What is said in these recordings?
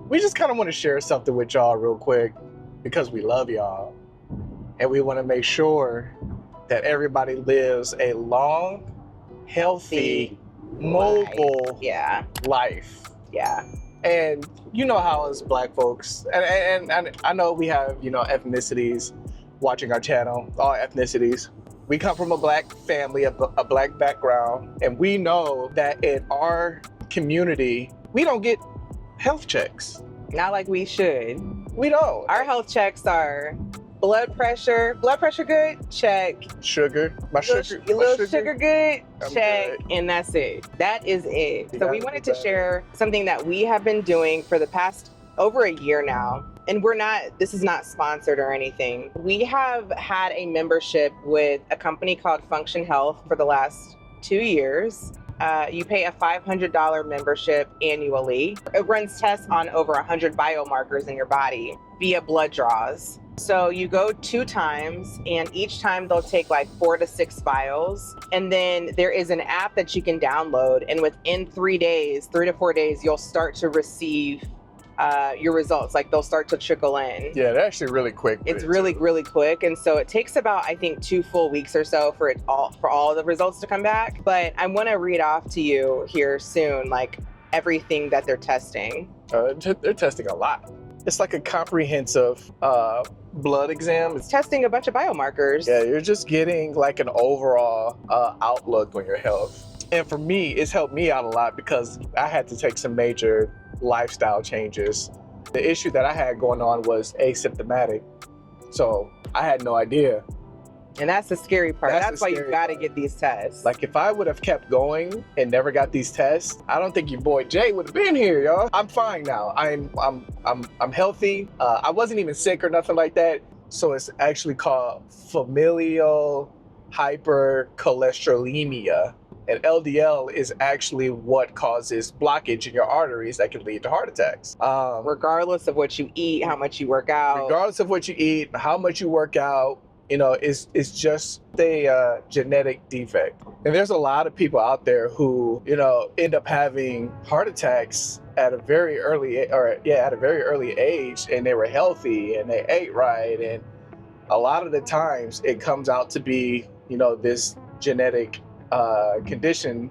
we just kind of want to share something with y'all real quick because we love y'all. And we want to make sure that everybody lives a long, healthy, mobile life. Yeah. And you know how as Black folks, and I know we have, ethnicities watching our channel, all ethnicities. We come from a Black family, a Black background, and we know that in our community, we don't get health checks. Not like we should. We don't. Our health checks are blood pressure good, check. Sugar, sugar good, I'm check, good. And that's it. That is it. You So we gotta wanted do to share something that we have been doing for the past over a year now. And this is not sponsored or anything. We have had a membership with a company called Function Health for the last 2 years. You pay a $500 membership annually. It runs tests on over 100 biomarkers in your body via blood draws. So you go 2 times, and each time they'll take like 4 to 6 vials. And then there is an app that you can download. And within 3 to 4 days, you'll start to receive your results. Like they'll start to trickle in. Yeah, they're actually really quick. It's really quick. And so it takes about, I think, 2 full weeks or so for all the results to come back. But I want to read off to you here soon, like everything that they're testing. They're testing a lot. It's like a comprehensive blood exam. It's testing a bunch of biomarkers. Yeah, you're just getting like an overall outlook on your health. And for me, it's helped me out a lot because I had to take some major lifestyle changes. The issue that I had going on was asymptomatic. So I had no idea. And that's the scary part. That's why you got to get these tests. Like if I would have kept going and never got these tests, I don't think your boy Jay would have been here, y'all. I'm fine now. I'm healthy. I wasn't even sick or nothing like that. So it's actually called familial hypercholesterolemia. And LDL is actually what causes blockage in your arteries that can lead to heart attacks. Regardless of what you eat, how much you work out. Regardless of what you eat, how much you work out, it's just a genetic defect. And there's a lot of people out there who, end up having heart attacks at a very early age, and they were healthy and they ate right. And a lot of the times it comes out to be, this genetic condition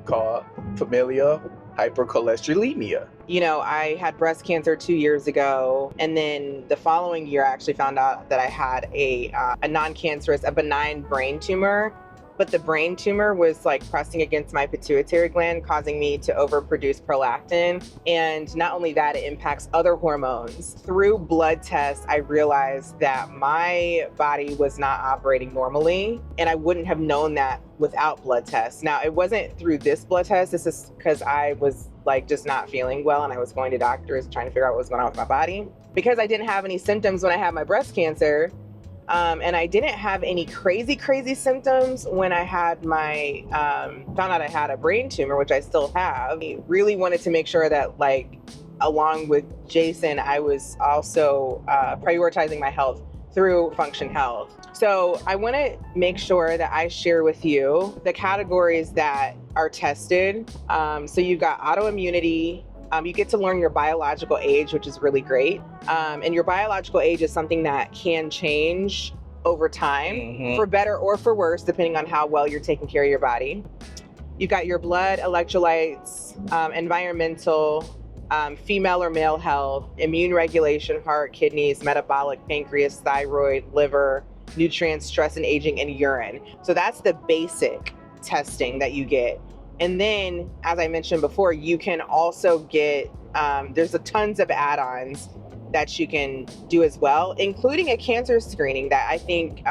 called familial hypercholesterolemia. I had breast cancer 2 years ago, and then the following year I actually found out that I had a non-cancerous, a benign brain tumor. But the brain tumor was like pressing against my pituitary gland, causing me to overproduce prolactin. And not only that, it impacts other hormones. Through blood tests, I realized that my body was not operating normally, and I wouldn't have known that without blood tests. Now, it wasn't through this blood test. This is because I was like just not feeling well, and I was going to doctors trying to figure out what was going on with my body. Because I didn't have any symptoms when I had my breast cancer, and I didn't have any crazy symptoms when I had found out I had a brain tumor, which I still have. I really wanted to make sure that, along with Jason, I was also prioritizing my health through Function Health. So I want to make sure that I share with you the categories that are tested. So you've got autoimmunity. You get to learn your biological age, which is really great. And your biological age is something that can change over time, for better or for worse, depending on how well you're taking care of your body. You've got your blood, electrolytes, environmental, female or male health, immune regulation, heart, kidneys, metabolic, pancreas, thyroid, liver, nutrients, stress and aging, and urine. So that's the basic testing that you get. And then, as I mentioned before, you can also get, there's tons of add-ons that you can do as well, including a cancer screening that I think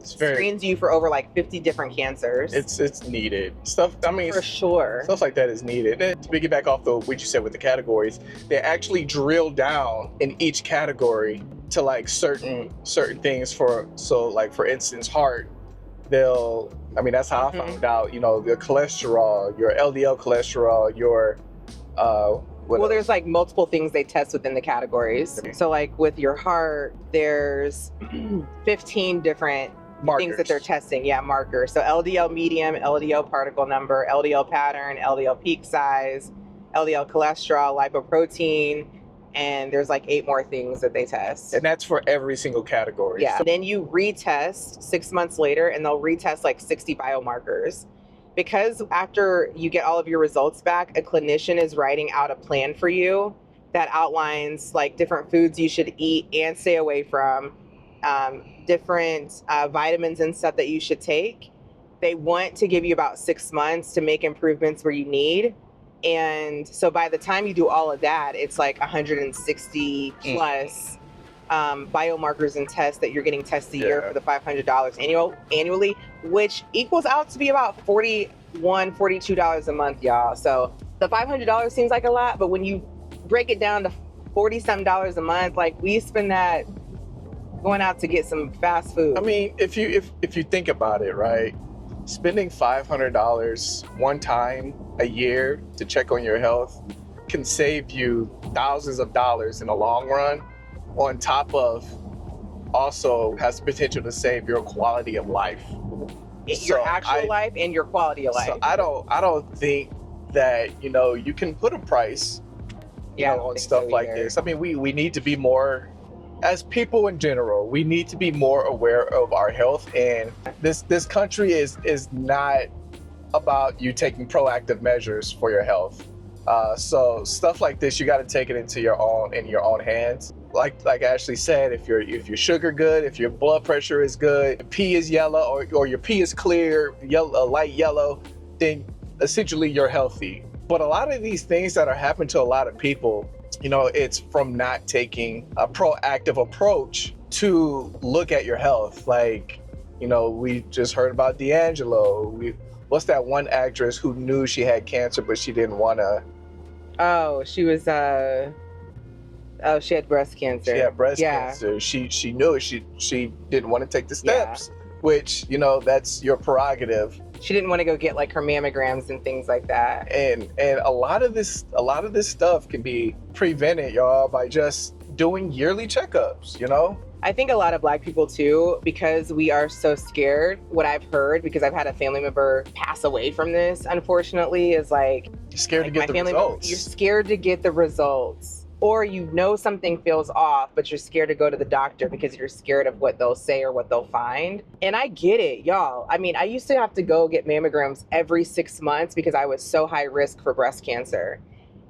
screens you for over 50 different cancers. It's needed. For sure. Stuff like that is needed. And to piggyback off of what you said with the categories, they actually drill down in each category to certain things for instance, heart. That's how I found out, the cholesterol, your LDL cholesterol, your, there's multiple things they test within the categories. So with your heart, there's 15 different markers. Things that they're testing. Yeah, markers. So LDL medium, LDL particle number, LDL pattern, LDL peak size, LDL cholesterol, lipoprotein, and there's like 8 more things that they test. And that's for every single category. Yeah. Then you retest 6 months later, and they'll retest like 60 biomarkers. Because after you get all of your results back, a clinician is writing out a plan for you that outlines like different foods you should eat and stay away from, different vitamins and stuff that you should take. They want to give you about 6 months to make improvements where you need. And so by the time you do all of that, it's like 160 plus biomarkers and tests that you're getting tested a year for the $500 annually, which equals out to be about $41, $42 a month, y'all. So the $500 seems like a lot, but when you break it down to $40-some a month, like we spend that going out to get some fast food. I mean, if you think about it, right? Spending $500 one time a year to check on your health can save you thousands of dollars in the long run, on top of also has the potential to save your quality of life. Your actual life and your quality of life. So I don't think that, you can put a price on stuff like this. I mean, we need to be more, as people in general, we need to be more aware of our health, and this country is not about you taking proactive measures for your health. So stuff like this, you got to take it in your own hands. Like Ashley said, if your sugar good, if your blood pressure is good, pee is yellow, or your pee is clear, light yellow, then essentially you're healthy. But a lot of these things that are happening to a lot of people, it's from not taking a proactive approach to look at your health. Like, we just heard about D'Angelo. What's that one actress who knew she had cancer, but she didn't want to? Oh, she was, she had breast cancer. She had breast cancer. She knew it. She didn't want to take the steps, which, that's your prerogative. She didn't want to go get like her mammograms and things like that. And a lot of this stuff can be prevented, y'all, by just doing yearly checkups, I think a lot of Black people too, because we are so scared. What I've heard, because I've had a family member pass away from this, unfortunately, is like, you're scared to get the results. You're scared to get the results. Or something feels off, but you're scared to go to the doctor because you're scared of what they'll say or what they'll find. And I get it, y'all. I mean, I used to have to go get mammograms every 6 months because I was so high risk for breast cancer.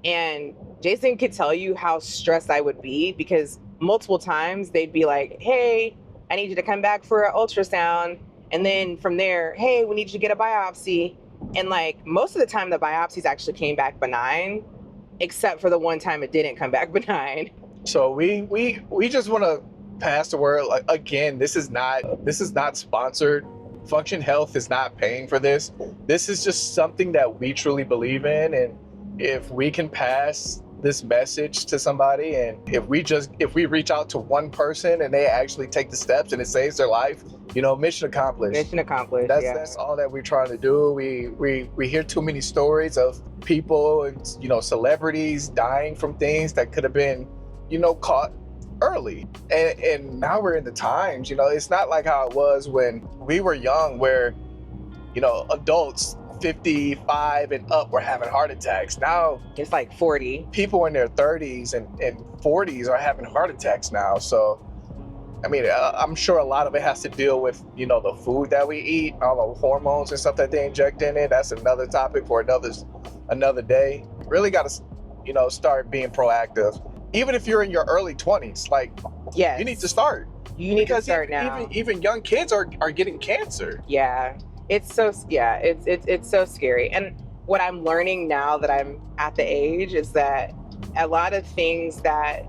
And Jason could tell you how stressed I would be, because multiple times they'd be like, hey, I need you to come back for an ultrasound. And then from there, hey, we need you to get a biopsy. And like most of the time the biopsies actually came back benign, except for the one time it didn't come back benign. So we just want to pass the word. Like, again, this is not sponsored. Function Health is not paying for this. This is just something that we truly believe in, and if we can pass this message to somebody, and if we reach out to one person and they actually take the steps and it saves their life, mission accomplished. Mission accomplished. That's all that we're trying to do. We hear too many stories of people and celebrities dying from things that could have been caught early, and now we're in the times. It's not like how it was when we were young, where adults 55 and up were having heart attacks. Now it's like 40. People in their 30s and 40s are having heart attacks now. So I mean, I'm sure a lot of it has to deal with the food that we eat, all the hormones and stuff that they inject in it. That's another topic for another day. Really got to start being proactive, even if you're in your early 20s. Like, yes, you need to start. You need to start now. Even young kids are getting cancer. Yeah. It's so scary. And what I'm learning now that I'm at the age is that a lot of things that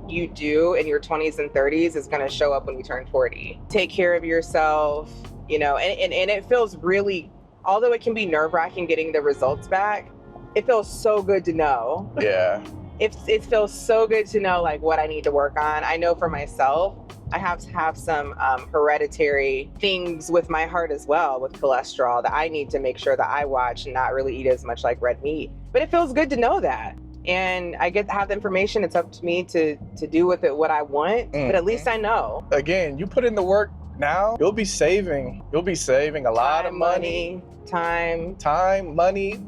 you do in your 20s and 30s is going to show up when you turn 40. Take care of yourself, and it feels really, although it can be nerve-wracking getting the results back, it feels so good to know. Yeah. It feels so good to know like what I need to work on. I know for myself, I have to have some hereditary things with my heart as well, with cholesterol, that I need to make sure that I watch and not really eat as much like red meat. But it feels good to know that. And I get to have the information. It's up to me to do with it what I want, but at least I know. Again, you put in the work now, you'll be saving a lot of money. Time, money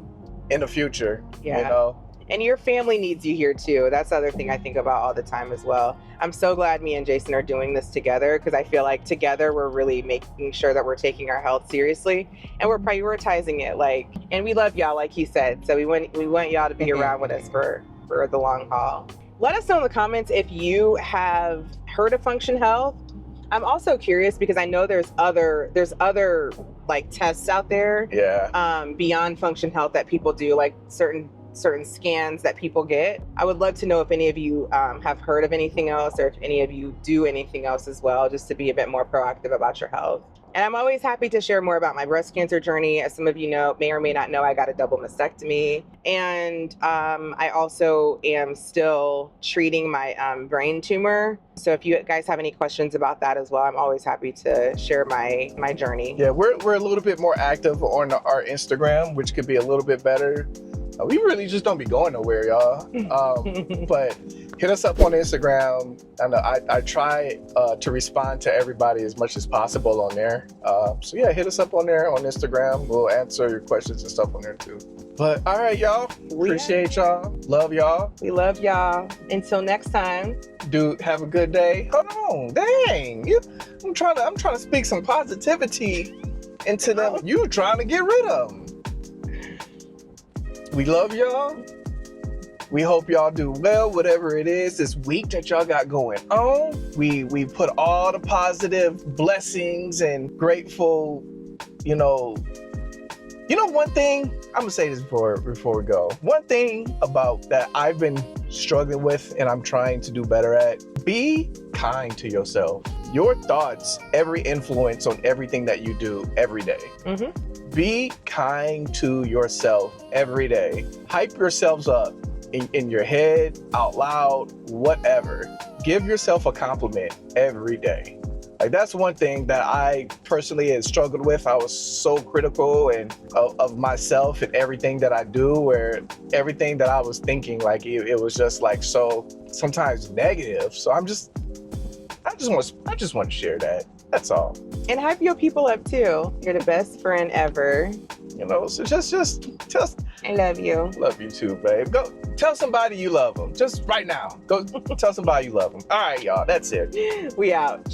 in the future. Yeah. And your family needs you here too. That's the other thing I think about all the time as well. I'm so glad me and Jason are doing this together, because I feel like together we're really making sure that we're taking our health seriously and we're prioritizing it. Like, and we love y'all, like he said. So we want y'all to be around with us for the long haul. Let us know in the comments if you have heard of Function Health. I'm also curious because I know there's other like tests out there, beyond Function Health that people do, like certain scans that people get. I would love to know if any of you have heard of anything else, or if any of you do anything else as well, just to be a bit more proactive about your health. And I'm always happy to share more about my breast cancer journey. As some of you know, may or may not know, I got a double mastectomy. And I also am still treating my brain tumor. So if you guys have any questions about that as well, I'm always happy to share my journey. Yeah, we're a little bit more active on our Instagram, which could be a little bit better. We really just don't be going nowhere, y'all. But hit us up on Instagram. And I try to respond to everybody as much as possible on there. So yeah, hit us up on there on Instagram. We'll answer your questions and stuff on there too. But all right, y'all. Appreciate y'all. Love y'all. We love y'all. Until next time. Dude, have a good day. Hold on, dang. I'm trying to speak some positivity into them. You trying to get rid of them. We love y'all. We hope y'all do well, whatever it is this week that y'all got going on. We put all the positive blessings and grateful, one thing, I'm gonna say this before we go. One thing about that I've been struggling with and I'm trying to do better at, be kind to yourself. Your thoughts, every influence on everything that you do every day. Be kind to yourself every day. Hype yourselves up in your head, out loud, whatever. Give yourself a compliment every day. Like, that's one thing that I personally had struggled with. I was so critical of myself and everything that I do, where everything that I was thinking, like it was just like so sometimes negative. So I just want to share that. That's all. And hype your people up too. You're the best friend ever. So just tell. I love you. Love you too, babe. Go tell somebody you love them. Just right now. Go tell somebody you love them. All right, y'all. That's it. We out.